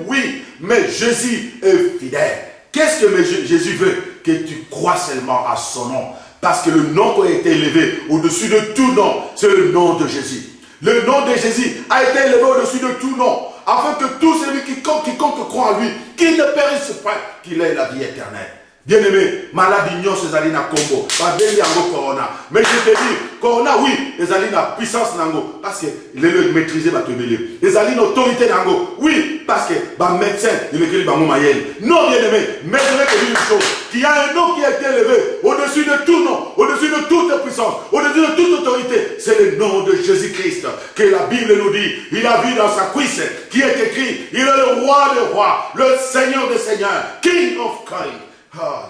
oui, mais Jésus est fidèle. Qu'est-ce que Jésus veut? Que tu crois seulement à son nom. Parce que le nom qui a été élevé au-dessus de tout nom, c'est le nom de Jésus. Le nom de Jésus a été élevé au-dessus de tout nom. Afin que tout celui quiconque croit en lui, qu'il ne périsse pas, qu'il ait la vie éternelle. Bien-aimé, maladie nyonso ezali na kombo. Babeli yango corona. Mais je te dis, corona oui, ezali na puissance nango parce que il est le maîtriser ba tebele. Ezali na autorité nango. Oui, parce que ba médecin, il est ba mayel. Non bien-aimé, mais je vais te dire une chose, qu'il y a un nom qui a été élevé au-dessus de tout nom, au-dessus de toute puissance, au-dessus de toute autorité, c'est le nom de Jésus-Christ que la Bible nous dit. Il a vu dans sa cuisse qui est écrit, il est le roi des rois, le Seigneur des seigneurs, King of Kings. Ah,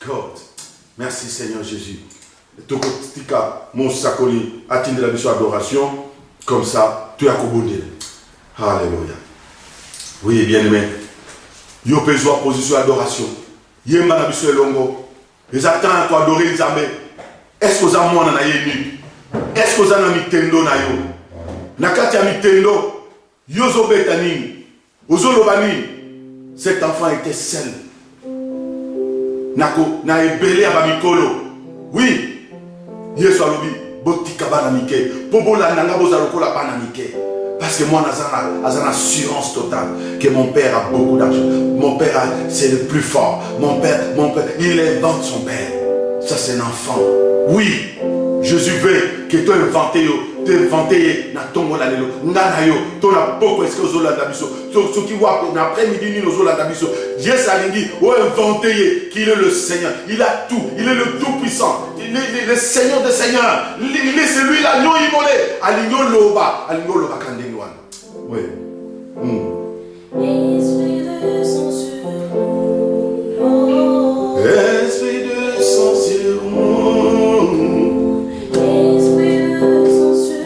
God. Merci Seigneur Jésus. Tokotika, mon sakoli, atteindre la mission adoration, comme ça, tu as commandé. Alléluia. Oui, bien-aimé. Yo besoin position adoration. Yemba na biso elongo. Les attendent pour adorer les amis. Est-ce que vous avez na yeni? Est-ce que vous avez mitendo na yo? Nakati ya mitendo, yozo betani, ozolo bani. Cet enfant était seul. Na ebele ya bamikolo. Oui. Yesu alobi botika bana mike. Pobola nanga bozalokola bana mike. Parce que moi, j'ai une assurance totale que mon père a beaucoup d'argent. Mon père, c'est le plus fort. Mon père, il invente son père. Ça, c'est un enfant. Oui, Jésus veut que tu inventes na tongo la lelo. Ngana yo, to na beaucoup est-ce que ozola dabiso. Ce qui voit après-midi ni ozola dabiso. Jésus a dit, oh inventer qu'il est le Seigneur. Il a tout. Il est le tout puissant. Il est le Seigneur des seigneurs. Il est celui là, non immolé. Aligno loba kandengwan. Oui. Esprit de sang sur nous. Esprit de sang sur nous. Esprit de sang sur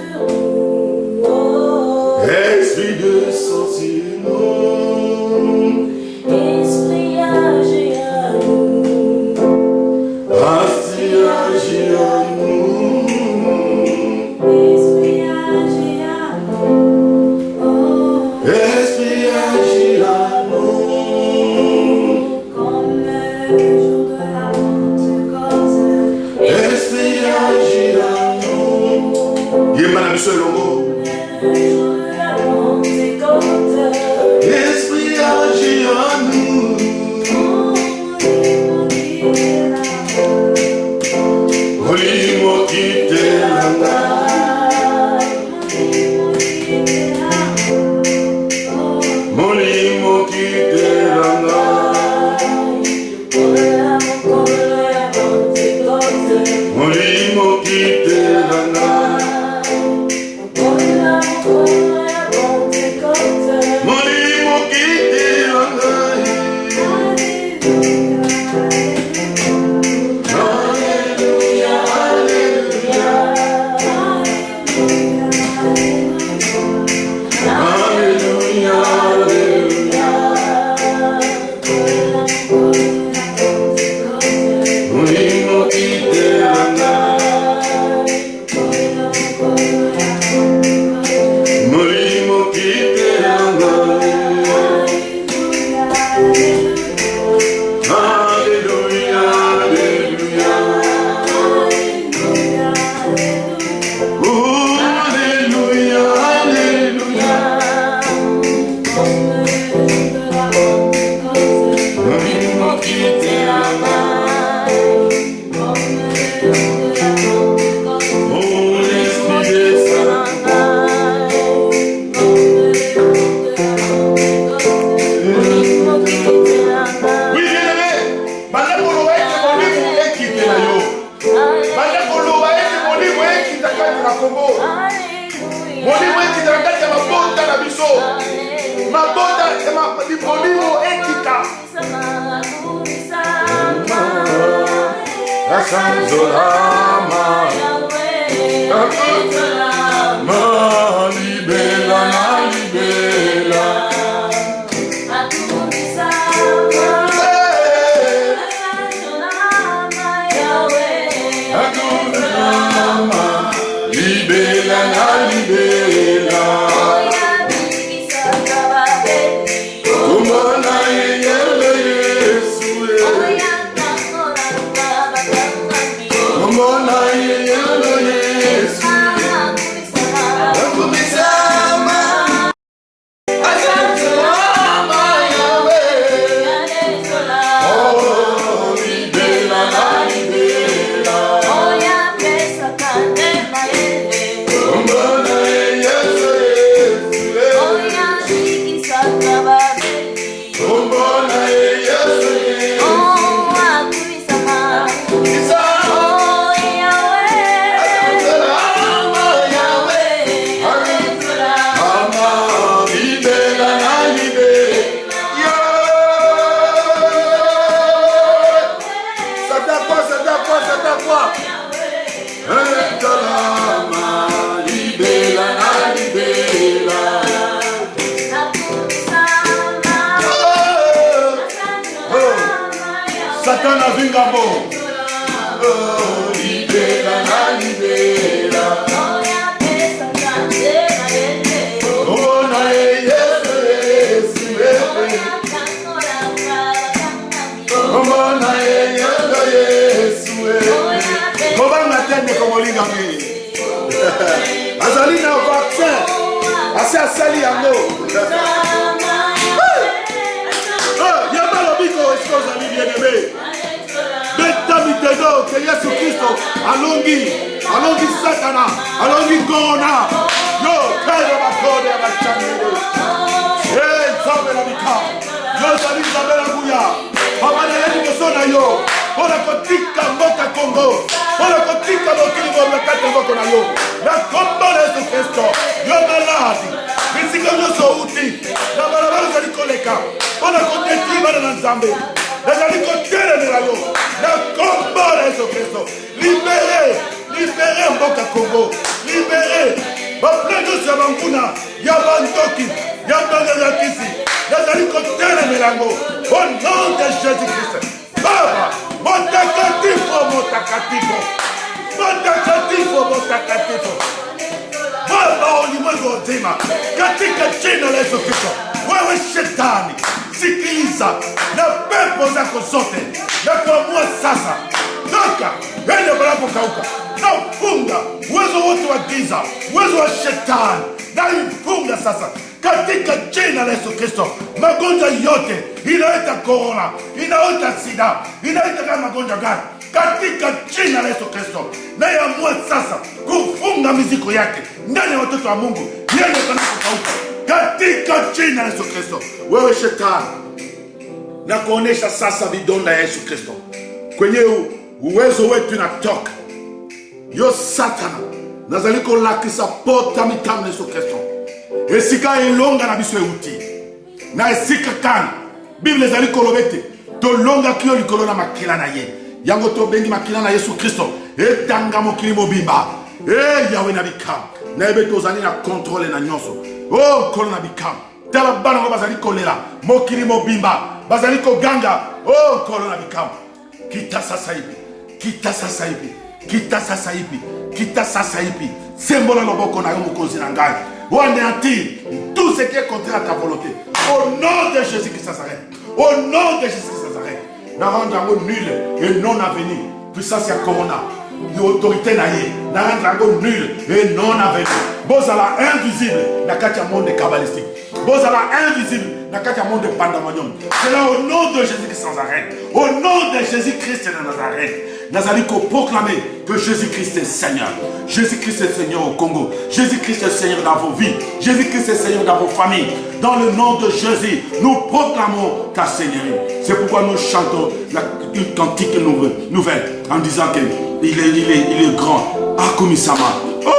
nous. Esprit de sang sur nous. Esprit agit à nous. Esprit agit à nous. Esprit agit à nous. Esprit agit à nous. Comme le jour de la Pentecôte. Esprit agit à nous. Yemba na biso elongo. Le jour de la Pentecôte. Esprit agit à nous. Molimo kitelanga. Molimo kitelanga. Molimo kitelanga. Molimo kitelanga. Molimo kitelanga. Molimo kitelanga. Alléluia, alléluia. Oh, alléluia, alléluia. Molimo kitelanga. Oh, l'esprit de sang. Oui, bien-aimé. Bandeko loba ete molimo ekite na yo. Bandeko loba ete molimo ekita kati na Kongo. Molimo ekita na kati ya mabota na biso. Mabota molimo ekita. Asanzolama. Ma libela na libela. Asanzolama. Libela na libela. Kumana yeyele Yesu. Kumana yeyele Yesu. Satan a vu Ngambo. Libera na libera. Oh na Yesu Yesu. Oh na Yesu Yesu. Comment m'attendre comme Olingami? Azali na vaccin. Assez asali yango. Yaba lobiko est-ce bien aimé? Betamitedo que Yesu Christo alongi Satana alongi Gona yo kaya bakode abachamire. Eh zabela bika. Yo zali zabela buya. Papa na yeli kosona yo. Ona kotika mboka Kongo. Ona kotika mokili na kata mboka na yo. Na kombo na Yesu Christo. Yo maladi. Bisika nyoso uti. Na barabara zali koleka. Ona kotetri bana na Nzambe. Na zali kotere na yo. Na kombo na Yesu Christo. Libérez mboka Kongo. Libérez. Baplego ya banguna. Ya bandoki. Ya bangalakisi. Na zali kotere na yango. Au nom de Jésus-Christ. Baba, motakatifu. Baba ulimwengu mzima, katika jina la Yesu Kristo, wewe shetani, sikiliza na pepo zako zote, na kuamua sasa, toka, ende panapokauka, na funga uwezo wote wa giza, uwezo wa shetani, na ifunga sasa, katika jina la Yesu Kristo. Magonjwa yote inaita korona, inaita sida, inaita kama magonjwa gani, katika jina la Yesu Kristo, na yamua sasa kufunga miziko yake ndani ya watoto wa Mungu, yeye kanapokauka katika jina la Yesu Kristo. Wewe shetani, na kuonesha sasa vidonda ya Yesu Kristo kwenye uwezo wetu inatoka. Yo Satana nazaliko lakisa pota mitamu Yesu Kristo. Esika elonga na biso euti. Na esika kan Bible zaliko lobete to longa kio likolo na makila na ye. Yango to bengi makila na Yesu Kristo. Etanga mokili mobimba. Yawe na bikam. Na ebe to zani na contrôle na nyonso. Oh kolo na bikam. Tala bana ngo bazaliko lela. Mokili mobimba. Bazaliko ganga. Oh kolo na bikam. Kita sasa hivi. Kita sasa hivi. Kita sasa hivi. Kita sasa hivi. Sembola loboko na yo mokonzi na ngai. On anéantit tout ce qui est contraire à ta volonté. Au nom de Jésus-Christ Nazareth. Au nom de Jésus-Christ Nazareth. Na rendre un nul et non avenu. Puissance ya corona. L'autorité naïe. Na rendre un nul et non avenu. Bozala invisible. Na katia monde kabbalistique. Bozala invisible. Na katia monde pandamonium. C'est là au nom de Jésus-Christ Nazareth. Au nom de Jésus-Christ de Nazareth. Nazaliko proclamer que Jésus-Christ est Seigneur. Jésus-Christ est Seigneur au Congo. Jésus-Christ est Seigneur dans vos vies. Jésus-Christ est Seigneur dans vos familles. Dans le nom de Jésus, nous proclamons ta Seigneurie. C'est pourquoi nous chantons une cantique nouvelle en disant qu'il est grand. Akumisama. Oh!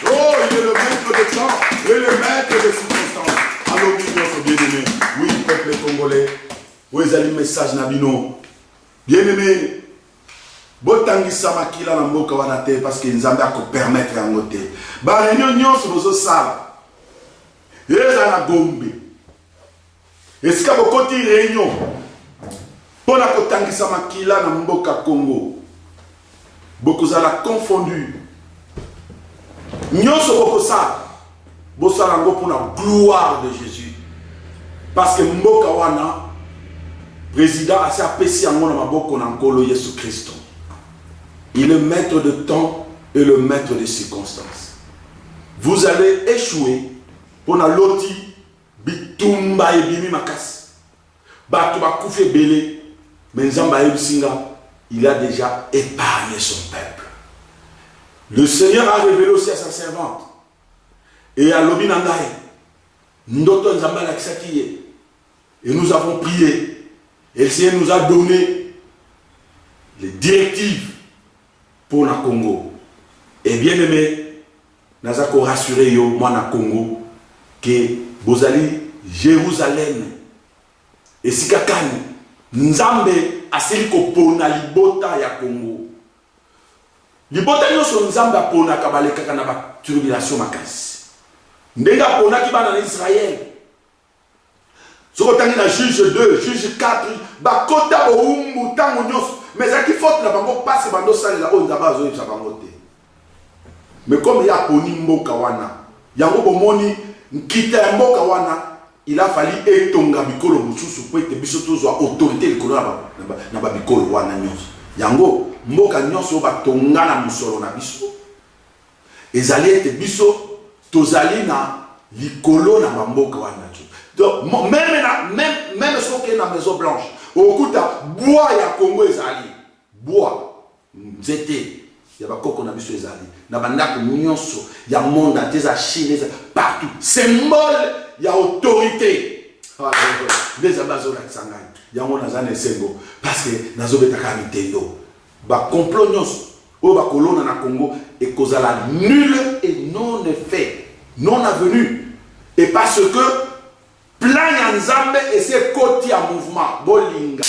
Oh, il est le maître de temps et le maître de circonstances. ezali message na bino. Bien-aimé, botangisa makila na mboka wana te parce que nzambe ako permettre yango te. Ba réunion nyonso bozo sala. Eza na Gombe. Esika bokoti réunion. Pona kotangisa makila na mboka Congo. Bokozala confondu. Nyonso bokosala. Bosala ngo pour la gloire de Jésus. Parce que mboka wana président a apesi yango na maboko na nkolo Yesu Christo. Il est maître de temps et le maître des circonstances. Vous allez échouer pour na loti bitumba ebimi makasi. Bato bakufe belé, mais Nzamba yebisinga, il a déjà épargné son peuple. Le Seigneur a révélé aussi à sa servante. Et à Lobi Nangaï, Ndoto Nzamba Laksaki, et nous avons prié. Et le Seigneur nous a donné les directives pour le Congo. Et bien aimé, nous avons rassuré moi na Congo que vous allez Jérusalem et Sikakani, Nzambe asili ko pona libota ya Congo. Libota yoso Nzambe pona kabale kaka na ba tribulation makasi. Ndenga pona ki bana na Israël. Soko tangi na juge 2, juge 4, ba kota bo umbu tango nyos, mais ça qui faute na bango passe bando sali la on zaba zo sa bango te. Mais comme ya poni mboka wana, yango bomoni nkita mboka wana, il a fallu etonga bikolo mususu po ete biso tozwa autorité likolo na ba bikolo wana nyos. Yango mboka nyos ba tonga na musolo na biso. Ezali ete biso tozali na likolo na mboka wana. Donc, même ce qui est dans la Maison Blanche, au coup de bois, il y a Congo ezali. Bois, zété, il y a pas qu'on a vu sur ezali. Na banda nyonso, il y a monde entier, il y a Chine, partout. Symbole, il y a autorité. Les abazo la sangai. Il y a mon azane sengo parce que nazo betaka mitendo. Ba complot nyonso, o ba kolona na Congo et kozala nul et non fait, non avenu. Et parce que plan ya Nzambe et c'est côté à mouvement bolinga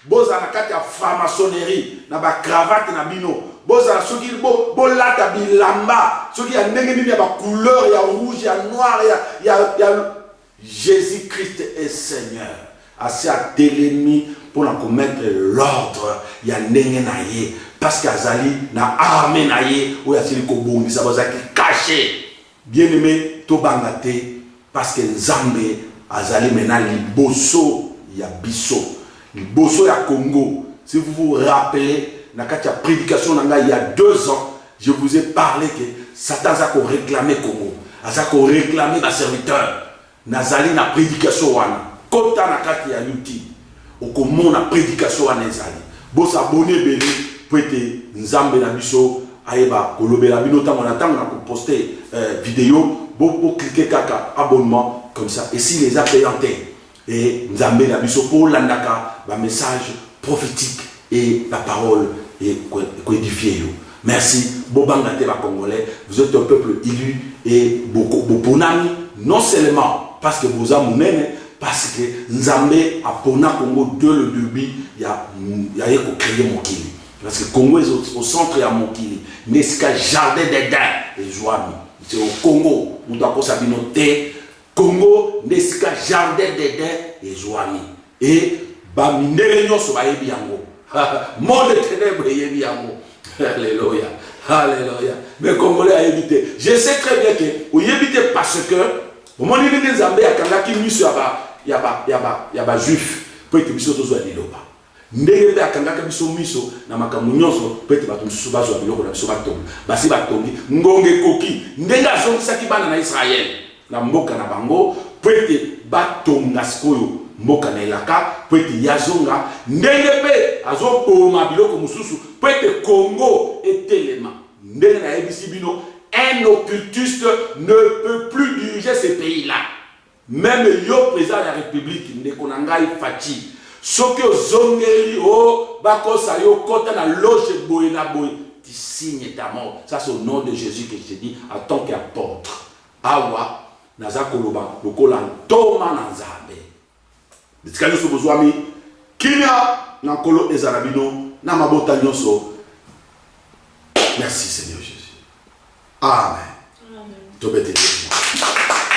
boza na kati ya franc-maçonnerie na ba cravate na bino boza soki bo lata bilamba soki ya ndenge nini ya ba couleur ya rouge ya noir ya Jésus-Christ est Seigneur assez à l'ennemi pour la commettre l'ordre ya ndenge na ye parce qu'azali na armée na ye ou ya sili ko bongisa boza ki caché bien-aimé to bangate. Parce que Nzambe azali maintenant liboso ya biso, liboso ya Congo. Si vous vous rappelez, dans la prédication il y a 2 ans, je vous ai parlé que Satan a réclamé Congo, a réclamé la serviteur. Nazali na prédication wana, kota na kati ya YouTube, okomo na prédication wana ezali. Bo s'abonner belé pour être Nzambe na biso ayeba kolobela bino tango na tango na ko poster vidéo. Pour cliquer kaka abonnement comme ça et si les appellantés et Nzambe na biso pour landaka ba message prophétique et la parole et édifier yo. Merci bobanga te ba congolais, vous êtes un peuple élu et beaucoup boponani non seulement parce que vous amounene parce que Nzambe a pona Congo de le début il y a ko créer mokili parce que Congo est au centre ya mokili nesika jardin d'Éden et joie. C'est au Congo, où d'abord ça binoté Congo, Nesika jardin d'Éden et Joani. Et Bamindele nyoso ba yebi yango. Monde de ténèbres yebi yango. Alléluia. Alléluia. Mais Congolais a évité. Je sais très bien que vous évitez parce que au moment où les Zambé a kangaki miso yaba juif pour que biso tozo aliloba. Ndenge pe akangaka biso miso na makambo nyonso pete bato misusu bazwa biloko na biso batongi basi batongi ngonge koki ndenge azongisaki bana na Israël na mboka na bango pete batonga sikoyo mboka na elaka pete yazonga ndenge pe azopoma biloko mususu pete Congo etelema ndenge na yebisi bino un occultiste ne peut plus diriger ces pays-là. Même yo président de la République ndeko na ngai Fachi soki ozongeli o bakosa yo kota na loge boye na boye tu signes ta mort. Ça c'est au nom de Jésus que je te dis en tant qu'apôtre. Awa naza koloba lokola ntoma na Nzambe. Bitika nyonso bozwami kimia na nkolo ezala bino na mabota nyonso. Merci Seigneur Jésus. Amen. Amen. Tobete Dieu.